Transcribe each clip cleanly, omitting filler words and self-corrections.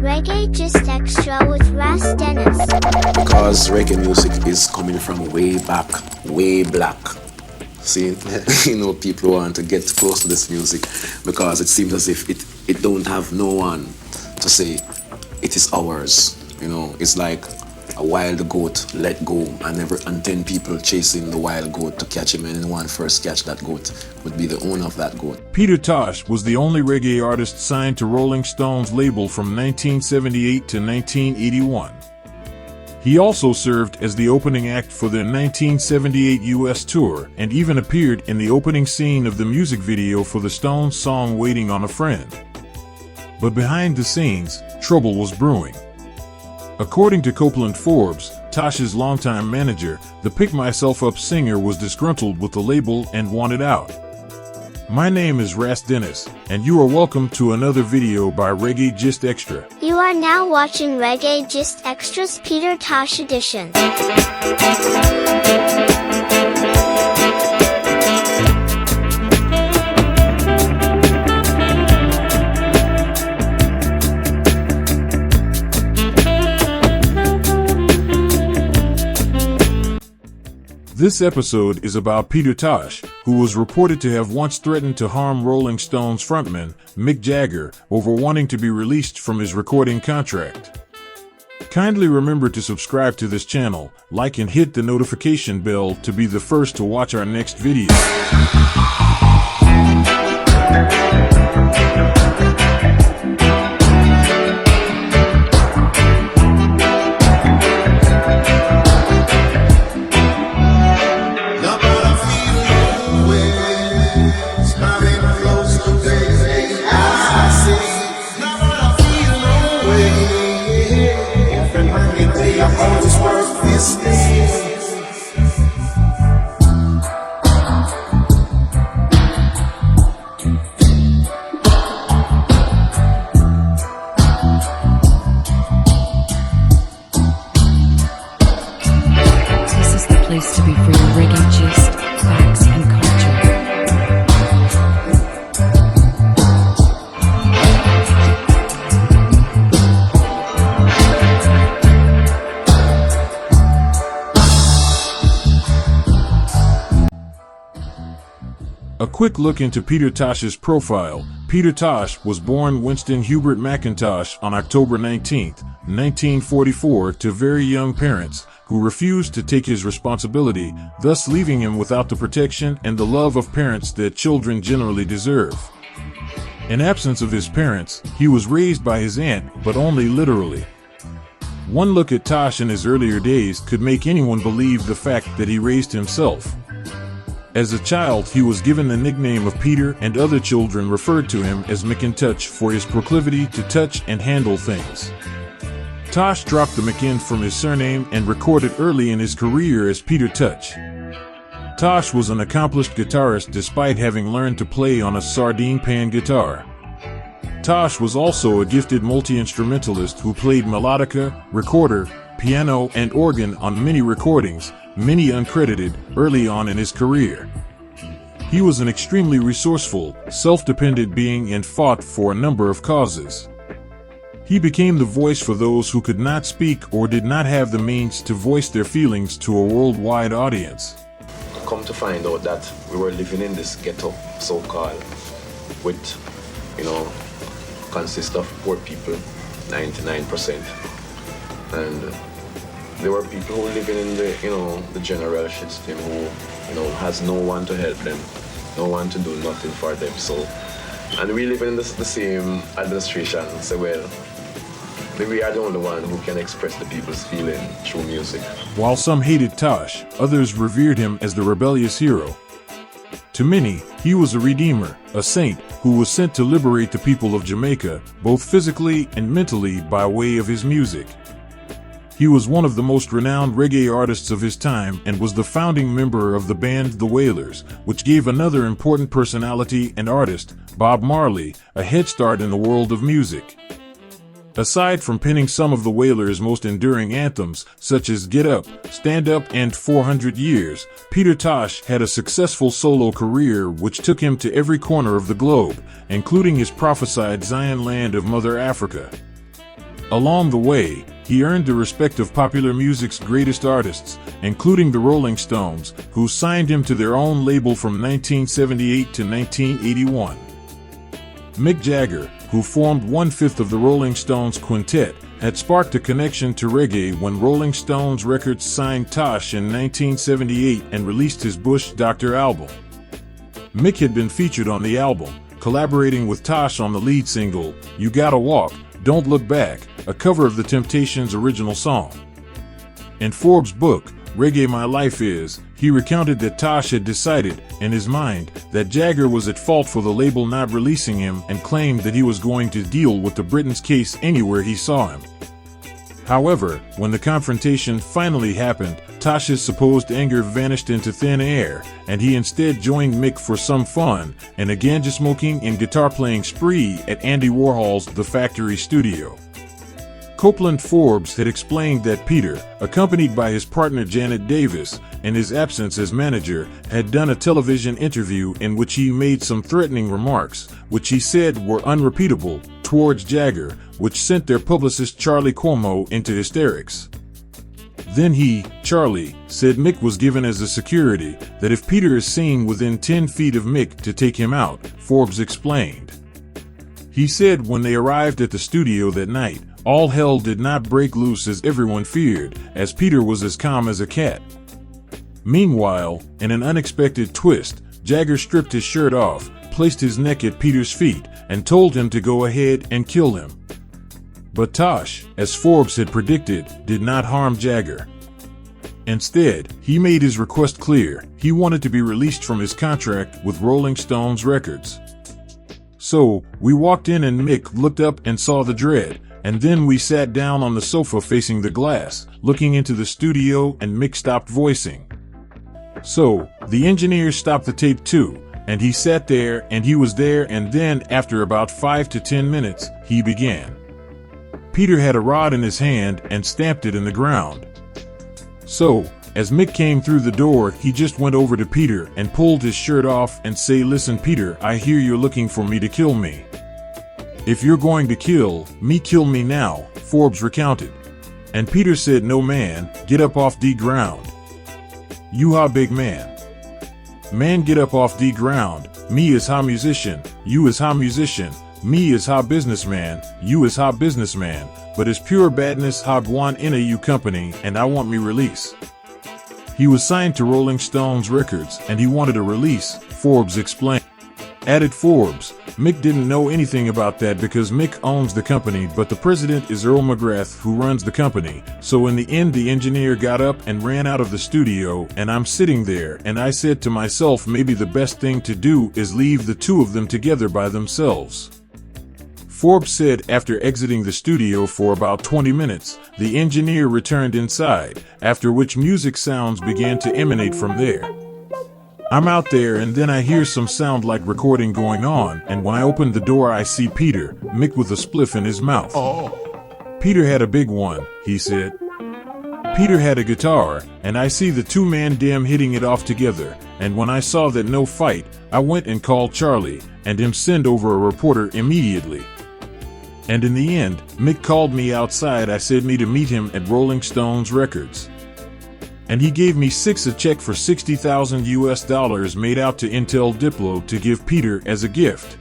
Reggae Just Extra with Ras Dennis. Because reggae music is coming from way back, way black. See, people want to get close to this music because it seems as if it don't have no one to say it is ours. It's like a wild goat let go, and 10 people chasing the wild goat to catch him, and one first catch that goat would be the owner of that goat. Peter Tosh was the only reggae artist signed to Rolling Stone's label from 1978 to 1981. He also served as the opening act for the 1978 U.S. tour and even appeared in the opening scene of the music video for the Stones' song Waiting on a Friend. But behind the scenes, trouble was brewing. According to Copeland Forbes, Tosh's longtime manager, the Pick Myself Up singer was disgruntled with the label and wanted out. My name is Ras Dennis, and you are welcome to another video by Reggae Just Extra. You are now watching Reggae Just Extra's Peter Tosh edition. This episode is about Peter Tosh, who was reported to have once threatened to harm Rolling Stones frontman Mick Jagger over wanting to be released from his recording contract. Kindly remember to subscribe to this channel, like and hit the notification bell to be the first to watch our next video. Place to be for your reggae gist, facts, and culture. A quick look into Peter Tosh's profile. Peter Tosh was born Winston Hubert McIntosh on October 19, 1944, to very young parents who refused to take his responsibility, thus leaving him without the protection and the love of parents that children generally deserve. In absence of his parents, he was raised by his aunt, but only literally. One look at Tosh in his earlier days could make anyone believe the fact that he raised himself. As a child, he was given the nickname of Peter, and other children referred to him as McIntosh for his proclivity to touch and handle things. Tosh dropped the McIn from his surname and recorded early in his career as Peter Touch. Tosh was an accomplished guitarist despite having learned to play on a sardine pan guitar. Tosh was also a gifted multi-instrumentalist who played melodica, recorder, piano, and organ on many recordings, many uncredited, early on in his career. He was an extremely resourceful, self-dependent being and fought for a number of causes. He became the voice for those who could not speak or did not have the means to voice their feelings to a worldwide audience. Come to find out that we were living in this ghetto, so-called, with, consist of poor people, 99%. And there were people who were living in the general system who, has no one to help them, no one to do nothing for them. So, and we live in the same administration, so well, we are the only one who can express the people's feeling through music. While some hated Tosh, others revered him as the rebellious hero. To many, he was a redeemer, a saint, who was sent to liberate the people of Jamaica, both physically and mentally by way of his music. He was one of the most renowned reggae artists of his time and was the founding member of the band The Wailers, which gave another important personality and artist, Bob Marley, a head start in the world of music. Aside from penning some of the Wailers' most enduring anthems, such as Get Up, Stand Up, and 400 Years, Peter Tosh had a successful solo career which took him to every corner of the globe, including his prophesied Zion land of Mother Africa. Along the way, he earned the respect of popular music's greatest artists, including the Rolling Stones, who signed him to their own label from 1978 to 1981. Mick Jagger, who formed one-fifth of the Rolling Stones quintet, had sparked a connection to reggae when Rolling Stones Records signed Tosh in 1978 and released his Bush Doctor album. Mick had been featured on the album, collaborating with Tosh on the lead single, You Gotta Walk, Don't Look Back, a cover of the Temptations' original song. In Forbes' book, Reggae My Life Is, he recounted that Tosh had decided, in his mind, that Jagger was at fault for the label not releasing him and claimed that he was going to deal with the Britain's case anywhere he saw him. However, when the confrontation finally happened, Tosh's supposed anger vanished into thin air, and he instead joined Mick for some fun and a ganja-smoking and guitar-playing spree at Andy Warhol's The Factory studio. Copeland Forbes had explained that Peter, accompanied by his partner Janet Davis, in his absence as manager, had done a television interview in which he made some threatening remarks, which he said were unrepeatable, towards Jagger, which sent their publicist Charlie Cuomo into hysterics. Then he, Charlie, said Mick was given as a security, that if Peter is seen within 10 feet of Mick to take him out, Forbes explained. He said when they arrived at the studio that night, all hell did not break loose as everyone feared, as Peter was as calm as a cat. Meanwhile, in an unexpected twist, Jagger stripped his shirt off, placed his neck at Peter's feet, and told him to go ahead and kill him. But Tosh, as Forbes had predicted, did not harm Jagger. Instead, he made his request clear: he wanted to be released from his contract with Rolling Stones Records. So, we walked in and Mick looked up and saw the dread, and then we sat down on the sofa facing the glass, looking into the studio, and Mick stopped voicing. So, the engineer stopped the tape too, and he sat there and he was there, and then, after about 5 to 10 minutes, he began. Peter had a rod in his hand and stamped it in the ground. So, as Mick came through the door, he just went over to Peter and pulled his shirt off and say, "Listen Peter, I hear you're looking for me to kill me. If you're going to kill me now," Forbes recounted. And Peter said, "No man, get up off the ground. You ha big man. Man get up off the ground, me is ha musician, you is ha musician, me is ha businessman, you is ha businessman, but it's pure badness ha guan inna you company and I want me release." He was signed to Rolling Stones Records and he wanted a release, Forbes explained. Added Forbes, Mick didn't know anything about that because Mick owns the company, but the president is Earl McGrath who runs the company. So in the end the engineer got up and ran out of the studio, and I'm sitting there and I said to myself, maybe the best thing to do is leave the two of them together by themselves. Forbes said after exiting the studio for about 20 minutes, the engineer returned inside, after which music sounds began to emanate from there. I'm out there and then I hear some sound like recording going on, and when I open the door I see Peter, Mick with a spliff in his mouth. Peter had a big one, he said. Peter had a guitar, and I see the two-man dem hitting it off together, and when I saw that no fight, I went and called Charlie, and him send over a reporter immediately. And in the end, Mick called me outside. I said me to meet him at Rolling Stones Records. And he gave me a check for $60,000 made out to Intel Diplo to give Peter as a gift.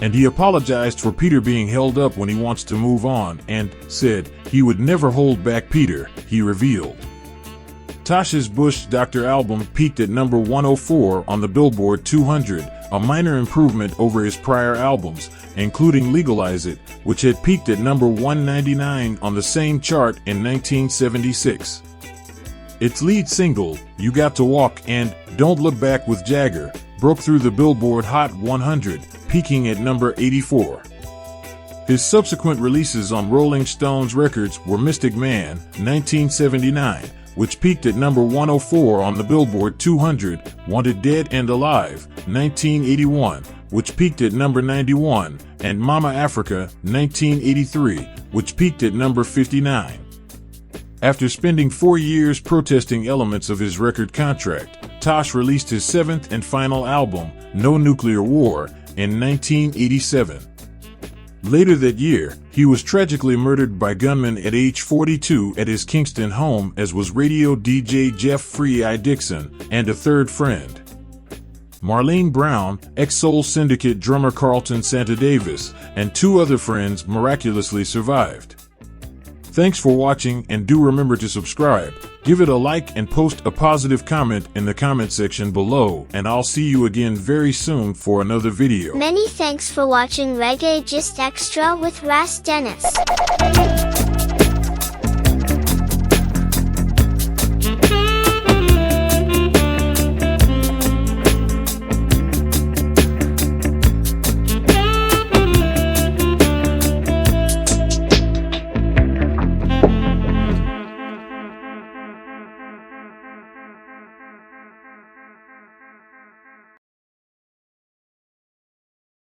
And he apologized for Peter being held up when he wants to move on and said he would never hold back Peter, he revealed. Tosh's Bush Doctor album peaked at number 104 on the Billboard 200, a minor improvement over his prior albums, including Legalize It, which had peaked at number 199 on the same chart in 1976. Its lead single, You Got to Walk and Don't Look Back with Jagger, broke through the Billboard Hot 100, peaking at number 84. His subsequent releases on Rolling Stones Records were Mystic Man, 1979, which peaked at number 104 on the Billboard 200, Wanted Dead and Alive, 1981, which peaked at number 91, and Mama Africa, 1983, which peaked at number 59. After spending 4 years protesting elements of his record contract, Tosh released his seventh and final album, No Nuclear War, in 1987. Later that year, he was tragically murdered by gunmen at age 42 at his Kingston home, as was radio DJ Jeff Free I. Dixon, and a third friend. Marlene Brown, ex-Soul Syndicate drummer Carlton Santa Davis, and 2 other friends miraculously survived. Thanks for watching, and do remember to subscribe, give it a like, and post a positive comment in the comment section below, and I'll see you again very soon for another video. Many thanks for watching Reggae Gist Extra with Ras Dennis.